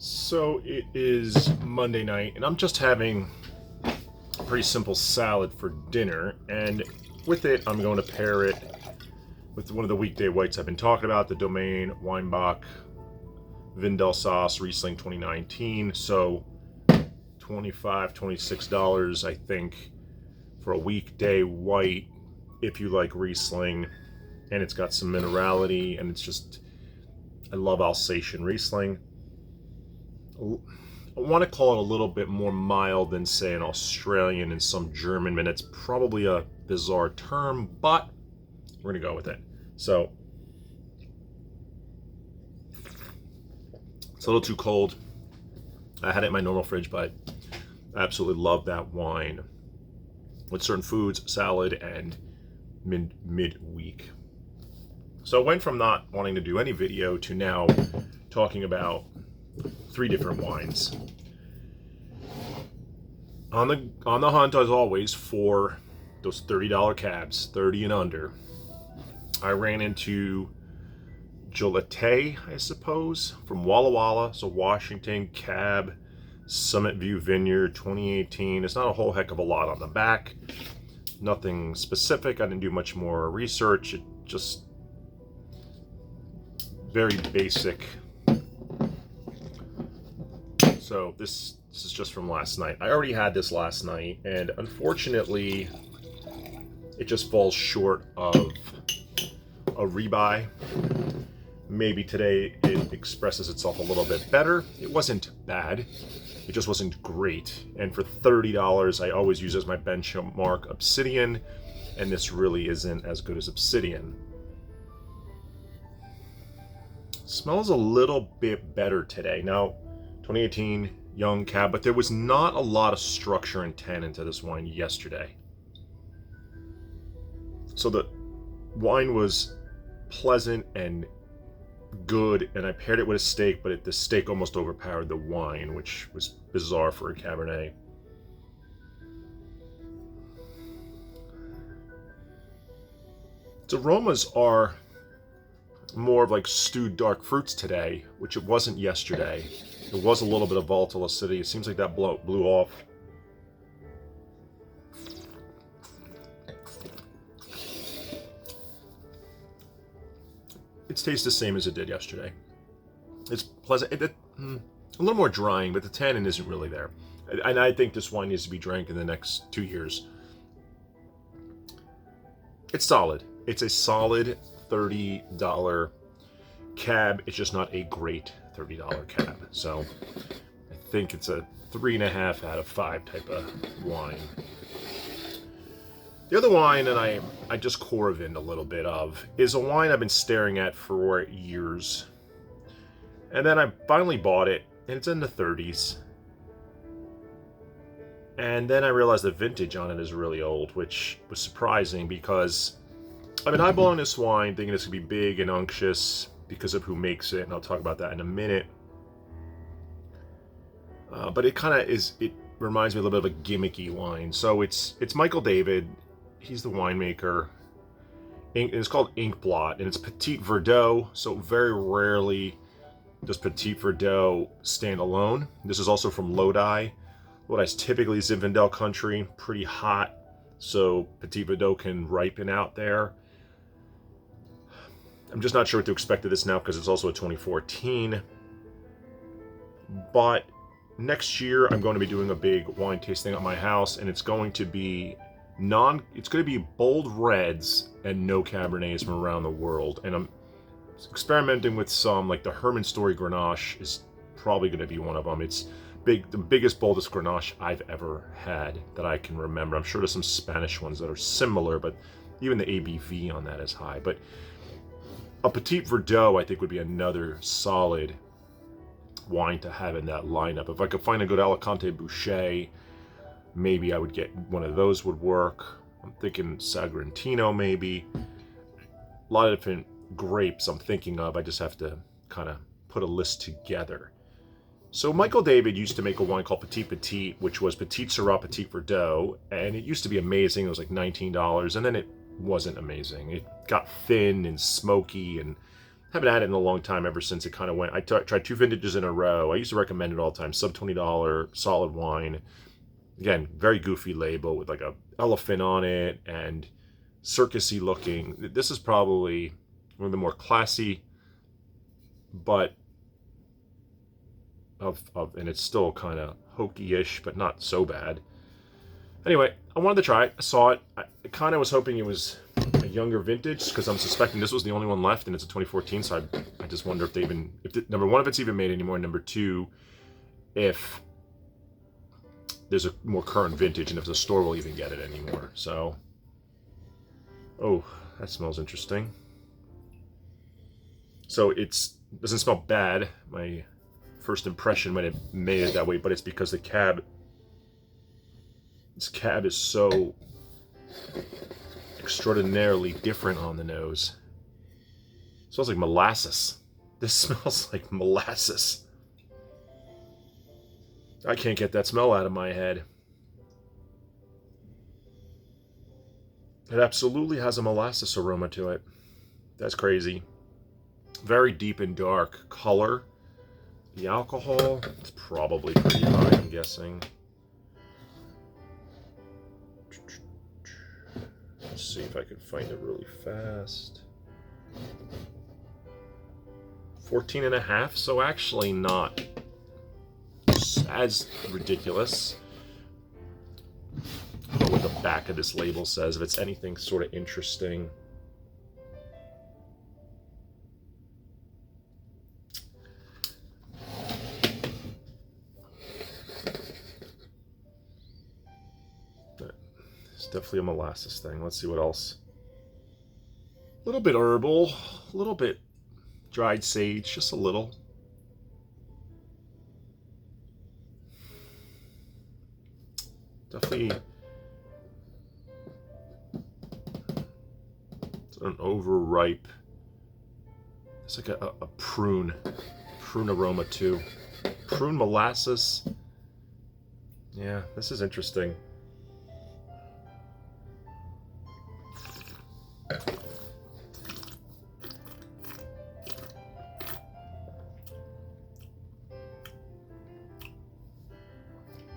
So it is Monday night, and I'm just having a pretty simple salad for dinner, and with it, I'm going to pair it with one of the weekday whites I've been talking about, the Domaine Weinbach Windelsass Riesling 2019. So $25, $26, I think, for a weekday white if you like Riesling, and it's got some minerality, and it's just, I love Alsatian Riesling. I want to call it a little bit more mild than, say, an Australian and some German, and it's probably a bizarre term, but we're going to go with it. So, it's a little too cold. I had it in my normal fridge, but I absolutely love that wine with certain foods, salad, and midweek. So I went from not wanting to do any video to now talking about 3 different wines. On the hunt, as always, for those $30 cabs, 30 and under. I ran into Jolatay, I suppose, from Walla Walla, so Washington, cab, Summit View Vineyard, 2018. It's not a whole heck of a lot on the back. Nothing specific. I didn't do much more research. It just very basic. So this is just from last night. I already had this last night, and unfortunately, it just falls short of a rebuy. Maybe today it expresses itself a little bit better. It wasn't bad. It just wasn't great. And for $30, I always use as my benchmark Obsidian, and this really isn't as good as Obsidian. Smells a little bit better today. Now, 2018 young cab, but there was not a lot of structure and tannin to this wine yesterday. So the wine was pleasant and good, and I paired it with a steak, but the steak almost overpowered the wine, which was bizarre for a Cabernet. Its aromas are more of like stewed dark fruits today, which it wasn't yesterday. There was a little bit of volatile acidity. It seems like that blew off. It tastes the same as it did yesterday. It's pleasant. A little more drying, but the tannin isn't really there. And I think this wine needs to be drank in the next 2 years. It's solid. It's a solid $30 cab. It's just not a great $30 cab. So I think it's a 3.5 out of 5 type of wine. The other wine, and I just Coravin a little bit of, is a wine I've been staring at for years. And then I finally bought it, and it's in the 30s. And then I realized the vintage on it is really old, which was surprising because I've been eyeballing this wine, thinking it's going to be big and unctuous because of who makes it, and I'll talk about that in a minute. But it kind of is, it reminds me a little bit of a gimmicky wine. So it's Michael David. He's the winemaker. It's called Inkblot, and it's Petit Verdot, so very rarely does Petit Verdot stand alone. This is also from Lodi. Lodi's typically Zinfandel country, pretty hot, so Petit Verdot can ripen out there. I'm just not sure what to expect of this now because it's also a 2014. But next year, I'm going to be doing a big wine tasting at my house, and it's going to be bold reds and no Cabernets from around the world. And I'm experimenting with some, like the Hermann Story Grenache is probably going to be one of them. It's the biggest, boldest Grenache I've ever had that I can remember. I'm sure there's some Spanish ones that are similar, but even the ABV on that is high. But a Petit Verdot, I think, would be another solid wine to have in that lineup. If I could find a good Alicante Bouschet, maybe I would get one of those would work. I'm thinking Sagrantino maybe. A lot of different grapes I'm thinking of. I just have to kind of put a list together. So Michael David used to make a wine called Petit Petit, which was Petit Syrah Petit Verdot, and it used to be amazing. It was like $19, and then it wasn't amazing. It got thin and smoky, and Haven't had it in a long time, ever since it kind of went. I tried 2 vintages in a row. I used to recommend it all the time. Sub $20 solid wine. Again, very goofy label with like a elephant on it and circusy looking. This is probably one of the more classy, but and it's still kind of hokey-ish, but not so bad. Anyway, I wanted to try it. I saw it. I kind of was hoping it was a younger vintage, because I'm suspecting this was the only one left, and it's a 2014. So I just wonder if they even, number one, if it's even made anymore. Number two, if there's a more current vintage, and if the store will even get it anymore. So, oh, that smells interesting. So doesn't smell bad. My first impression might have made it that way, but it's because this cab is so extraordinarily different on the nose. It smells like molasses. This smells like molasses. I can't get that smell out of my head. It absolutely has a molasses aroma to it. That's crazy. Very deep and dark color. The alcohol, it's probably pretty high, I'm guessing. Let's see if I can find it really fast. 14.5, so actually not as ridiculous. I don't know what the back of this label says, if it's anything sort of interesting. It's definitely a molasses thing. Let's see what else. A little bit herbal, a little bit dried sage, just a little. Definitely it's an overripe. It's like a prune aroma too. Prune molasses. Yeah, this is interesting.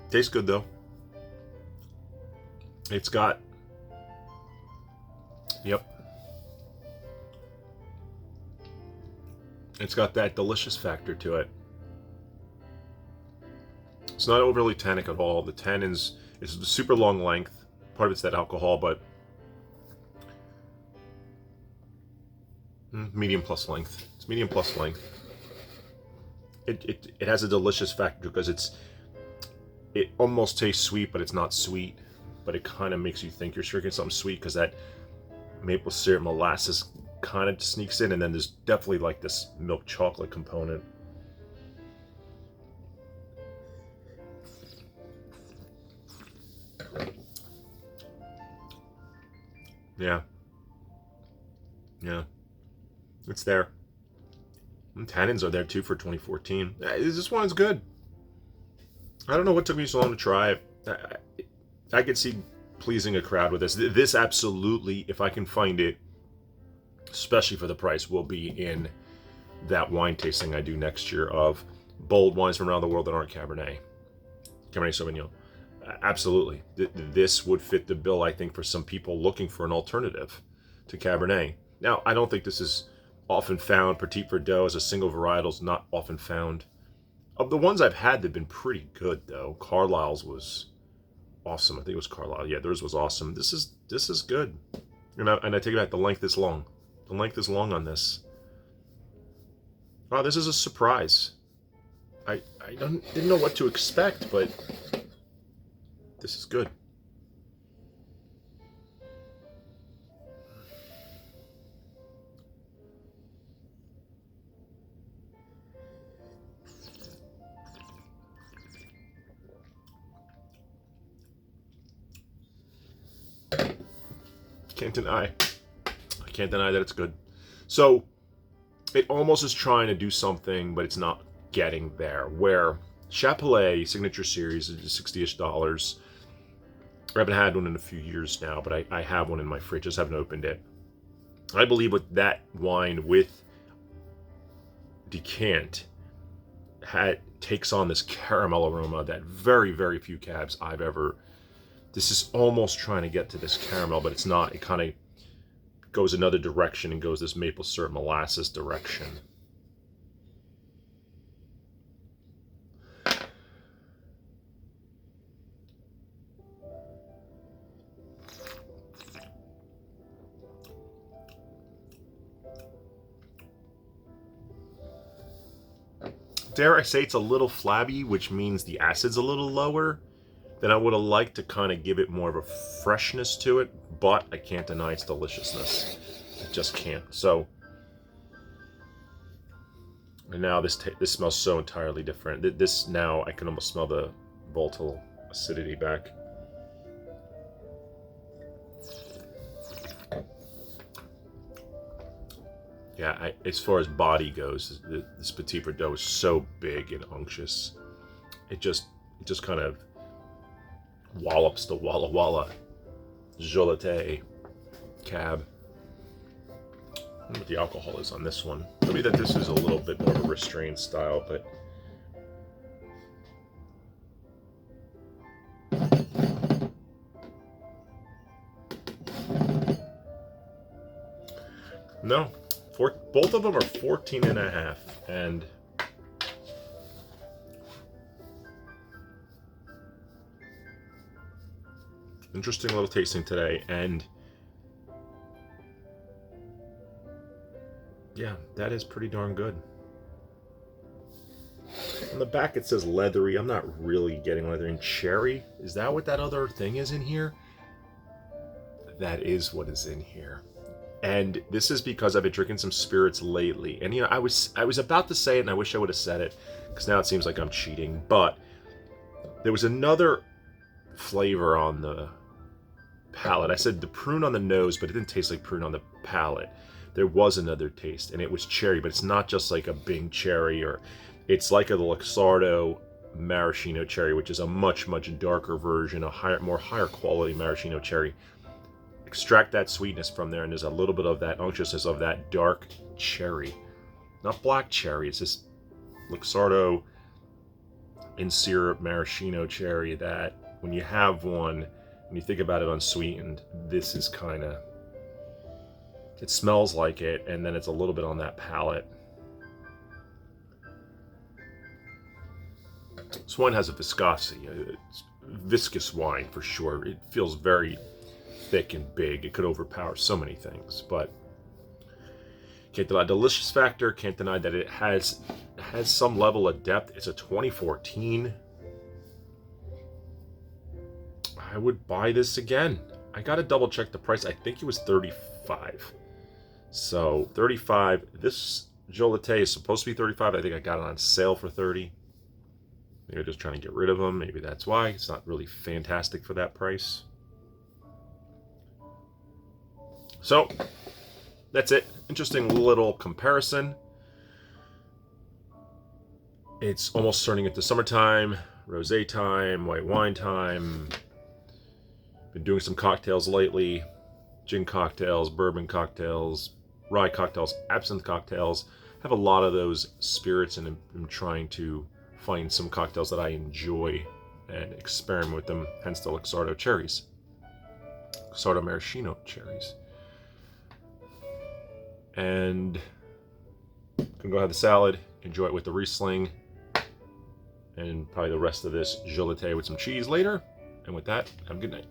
Tastes good though. It's got, yep. It's got that delicious factor to it. It's not overly tannic at all. The tannins, it's a super long length. Part of it's that alcohol, but medium plus length. It's medium plus length. It has a delicious factor because it almost tastes sweet, but it's not sweet. But it kind of makes you think you're drinking something sweet because that maple syrup molasses kind of sneaks in, and then there's definitely like this milk chocolate component. Yeah. It's there. And tannins are there too for 2014. This one's good. I don't know what took me so long to try it. I could see pleasing a crowd with this. This absolutely, if I can find it, especially for the price, will be in that wine tasting I do next year of bold wines from around the world that aren't Cabernet Sauvignon. Absolutely. This would fit the bill, I think, for some people looking for an alternative to Cabernet. Now, I don't think this is often found. Petit Verdot as a single varietal is not often found. Of the ones I've had, they've been pretty good, though. Carlisle's was awesome. I think it was Carlisle. Yeah, theirs was awesome. This is good. And I take it back. The length is long. The length is long on this. Wow, this is a surprise. I didn't know what to expect, but this is good. I can't deny that it's good. So it almost is trying to do something, but it's not getting there. Where Chapelet Signature Series is $60-ish. I haven't had one in a few years now, but I have one in my fridge. Just haven't opened it. I believe with that wine, with decant takes on this caramel aroma that very, very few cabs I've ever. This is almost trying to get to this caramel, but it's not. It kind of goes another direction and goes this maple syrup molasses direction. Dare I say it's a little flabby, which means the acid's a little lower than I would have liked to kind of give it more of a freshness to it, but I can't deny its deliciousness. I just can't. So, and now this smells so entirely different. This now I can almost smell the volatile acidity back. Yeah, as far as body goes, this Petit Verdot is so big and unctuous. It just kind of wallops the Walla Walla Joleté cab. I don't know what the alcohol is on this one. Maybe that this is a little bit more of a restrained style, but no. Both of them are 14.5, and interesting little tasting today. And yeah, that is pretty darn good. On the back it says leathery. I'm not really getting leather. And cherry, is that what that other thing is in here? That is what is in here. And this is because I've been drinking some spirits lately. And, you know, I was about to say it, and I wish I would have said it, because now it seems like I'm cheating. But there was another flavor on the palate. I said the prune on the nose, but it didn't taste like prune on the palate. There was another taste, and it was cherry, but it's not just like a Bing cherry, or it's like a Luxardo maraschino cherry, which is a much, much darker version, a more higher quality maraschino cherry. Extract that sweetness from there, and there's a little bit of that unctuousness of that dark cherry. Not black cherry, it's this Luxardo in syrup maraschino cherry that when you have one, and you think about it unsweetened, this is kind of, it smells like it, and then it's a little bit on that palate. This wine has a viscosity. It's viscous wine for sure. It feels very thick and big. It could overpower so many things, but can't deny delicious factor. Can't deny that it has some level of depth. It's a 2014. I would buy this again. I gotta double check the price. I think it was 35. So 35. This Joleté is supposed to be 35. I think I got it on sale for 30. Maybe they're just trying to get rid of them. Maybe that's why. It's not really fantastic for that price. So, that's it. Interesting little comparison. It's almost turning into summertime, rosé time, white wine time. Been doing some cocktails lately. Gin cocktails, bourbon cocktails, rye cocktails, absinthe cocktails. I have a lot of those spirits, and I'm trying to find some cocktails that I enjoy and experiment with them, hence the Luxardo cherries. Luxardo maraschino cherries. And can go have the salad, enjoy it with the Riesling, and probably the rest of this Joleté with some cheese later. And with that, have a good night.